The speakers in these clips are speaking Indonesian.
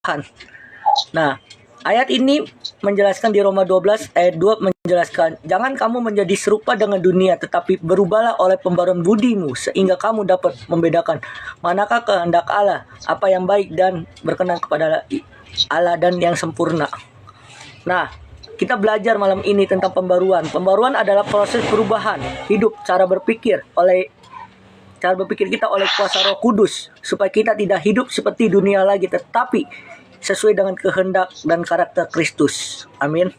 Tuhan. Nah, ayat ini menjelaskan di Roma 12 ayat 2 menjelaskan, jangan kamu menjadi serupa dengan dunia, tetapi berubahlah oleh pembaruan budimu, sehingga kamu dapat membedakan manakah kehendak Allah, apa yang baik dan berkenan kepada Allah dan yang sempurna. Nah, kita belajar malam ini tentang pembaruan. Pembaruan adalah proses perubahan hidup, cara berpikir kita oleh kuasa Roh Kudus, supaya kita tidak hidup seperti dunia lagi, tetapi sesuai dengan kehendak dan karakter Kristus. Amin.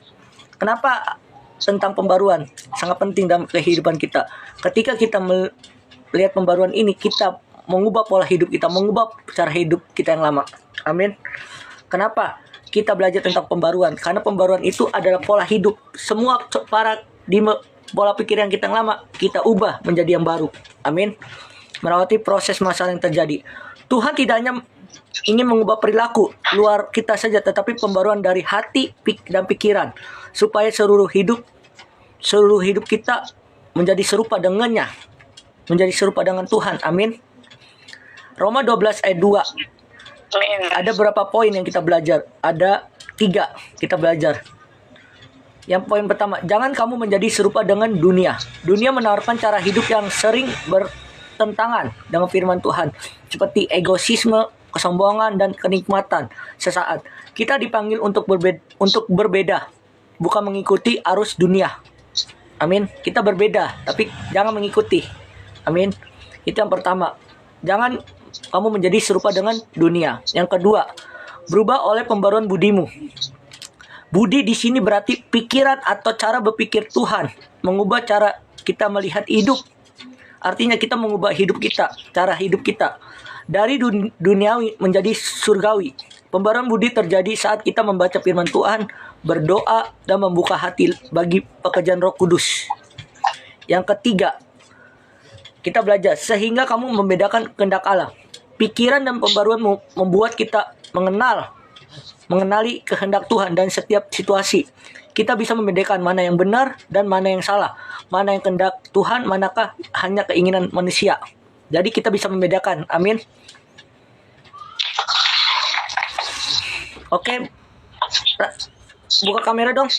Kenapa tentang pembaruan sangat penting dalam kehidupan kita? Ketika kita melihat pembaruan ini, kita mengubah pola hidup kita, mengubah cara hidup kita yang lama. Amin. Kenapa kita belajar tentang pembaruan? Karena pembaruan itu adalah pola hidup. Semua pola pikir yang kita yang lama, kita ubah menjadi yang baru. Amin. Melewati proses masalah yang terjadi. Tuhan tidak hanya ingin mengubah perilaku luar kita saja, tetapi pembaruan dari hati dan pikiran, supaya seluruh hidup kita menjadi serupa dengannya, menjadi serupa dengan Tuhan. Amin. Roma 12 ayat 2. Ada berapa poin yang kita belajar? Ada 3 kita belajar. Yang poin pertama, jangan kamu menjadi serupa dengan dunia. Dunia menawarkan cara hidup yang sering bertentangan dengan firman Tuhan, seperti egoisme, kesombongan, dan kenikmatan sesaat. Kita dipanggil untuk berbeda, bukan mengikuti arus dunia. Amin. Kita berbeda, tapi jangan mengikuti. Amin. Itu yang pertama. Jangan kamu menjadi serupa dengan dunia. Yang kedua, berubah oleh pembaruan budimu. Budi di sini berarti pikiran atau cara berpikir Tuhan, mengubah cara kita melihat hidup. Artinya kita mengubah hidup kita, cara hidup kita dari duniawi menjadi surgawi. Pembaruan budi terjadi saat kita membaca firman Tuhan, berdoa, dan membuka hati bagi pekerjaan Roh Kudus. Yang ketiga, kita belajar sehingga kamu membedakan kehendak Allah. Pikiran dan pembaruan membuat kita mengenali kehendak Tuhan dan setiap situasi. Kita bisa membedakan mana yang benar dan mana yang salah, mana yang kehendak Tuhan, manakah hanya keinginan manusia. Jadi kita bisa membedakan. Amin. Oke. Buka kamera dong.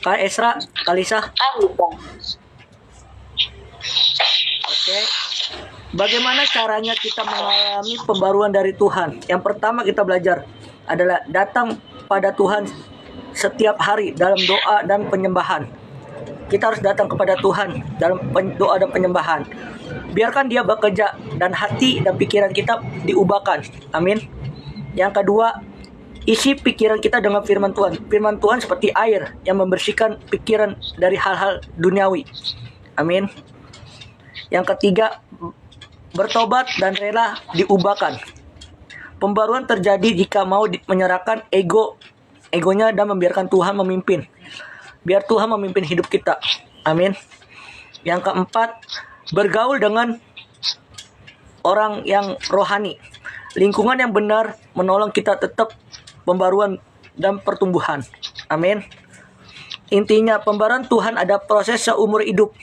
Kak Esra, Kalisa. Oke. Bagaimana caranya kita mengalami pembaruan dari Tuhan? Yang pertama kita belajar adalah datang pada Tuhan setiap hari dalam doa dan penyembahan. Kita harus datang kepada Tuhan dalam doa dan penyembahan. Biarkan Dia bekerja dan hati dan pikiran kita diubahkan. Amin. Yang kedua, isi pikiran kita dengan firman Tuhan. Firman Tuhan seperti air yang membersihkan pikiran dari hal-hal duniawi. Amin. Yang ketiga, bertobat dan rela diubahkan. Pembaruan terjadi jika mau menyerahkan egonya dan membiarkan Tuhan memimpin. Biar Tuhan memimpin hidup kita. Amin. Yang keempat, bergaul dengan orang yang rohani. Lingkungan yang benar menolong kita tetap pembaruan dan pertumbuhan. Amin. Intinya, pembaruan Tuhan ada proses seumur hidup.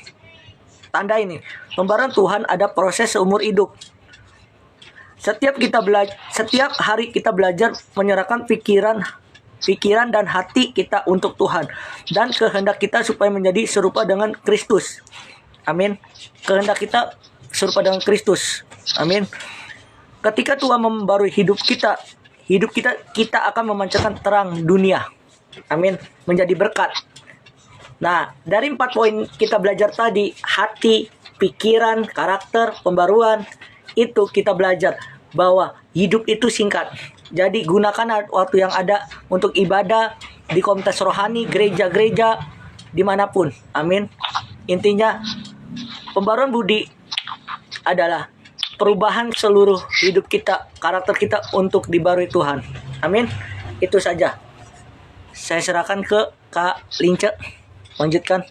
Tanda ini, pembaruan Tuhan ada proses seumur hidup. Setiap hari kita belajar menyerahkan pikiran dan hati kita untuk Tuhan dan kehendak kita supaya menjadi serupa dengan Kristus. Amin. Kehendak kita serupa dengan Kristus. Amin. Ketika Tuhan membarui hidup kita akan memancarkan terang dunia. Amin. Menjadi berkat. Nah, dari 4 poin kita belajar tadi, hati, pikiran, karakter, pembaruan, itu kita belajar bahwa hidup itu singkat. Jadi gunakan waktu yang ada untuk ibadah di komunitas rohani, gereja-gereja, dimanapun. Amin. Intinya, pembaruan budi adalah perubahan seluruh hidup kita, karakter kita untuk dibarui Tuhan. Amin. Itu saja. Saya serahkan ke Kak Lince. Lanjutkan.